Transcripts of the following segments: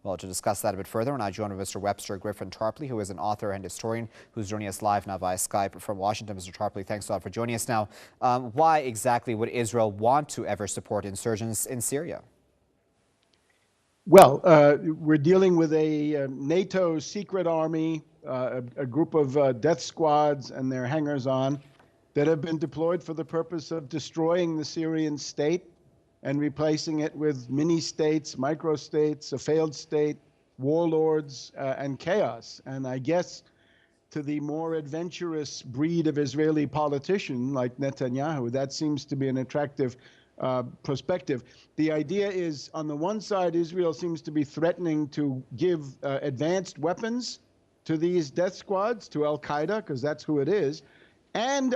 Well, to discuss that a bit further, and I join with Mr. Webster Griffin Tarpley, who is an author and historian who's joining us live now via Skype from Washington. Mr. Tarpley, thanks a lot for joining us now. Why exactly would Israel want to ever support insurgents in Syria? Well, we're dealing with a NATO secret army, a group of death squads and their hangers-on that have been deployed for the purpose of destroying the Syrian state and replacing it with mini-states, micro-states, a failed state, warlords, and chaos. And I guess to the more adventurous breed of Israeli politician like Netanyahu, that seems to be an attractive perspective. The idea is, on the one side, Israel seems to be threatening to give advanced weapons to these death squads, to al-Qaeda, because that's who it is,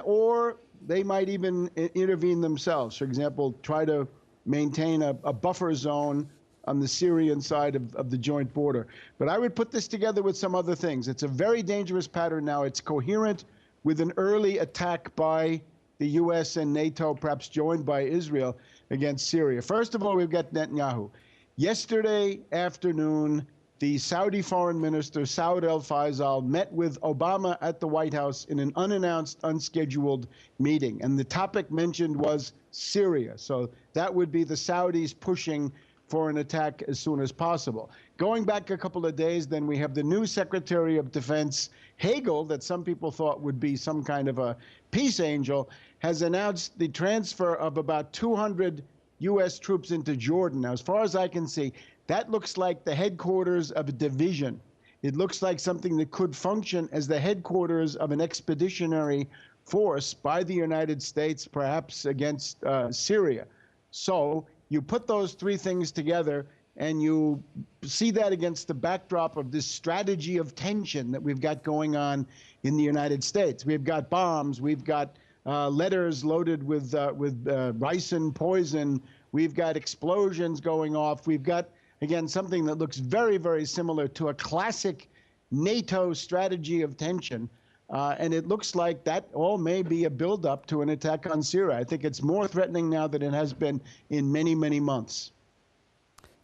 or they might even intervene themselves. For example, try to maintain a buffer zone on the Syrian side of the joint border. But I would put this together with some other things. It's a very dangerous pattern now. It's coherent with an early attack by the U.S. and NATO, perhaps joined by Israel, against Syria. First of all, we've got Netanyahu. Yesterday afternoon, the Saudi foreign minister, Saud al-Faisal, met with Obama at the White House in an unannounced, unscheduled meeting. And the topic mentioned was Syria. So that would be the Saudis pushing for an attack as soon as possible. Going back a couple of days, then we have the new Secretary of Defense, Hagel, that some people thought would be some kind of a peace angel, has announced the transfer of about 200 U.S. troops into Jordan. Now, as far as I can see, that looks like the headquarters of a division. It looks like something that could function as the headquarters of an expeditionary force by the United States, perhaps against Syria. So you put those three things together, and you see that against the backdrop of this strategy of tension that we've got going on in the United States. We've got bombs, we've got letters loaded with ricin poison, we've got explosions going off, we've got, again, something that looks very, very similar to a classic NATO strategy of tension. And it looks like that all may be a buildup to an attack on Syria. I think it's more threatening now than it has been in many, many months.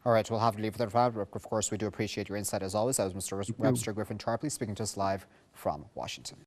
All right, we'll have to leave it at that. Of course, we do appreciate your insight as always. That was Mr. Webster Griffin Tarpley speaking to us live from Washington.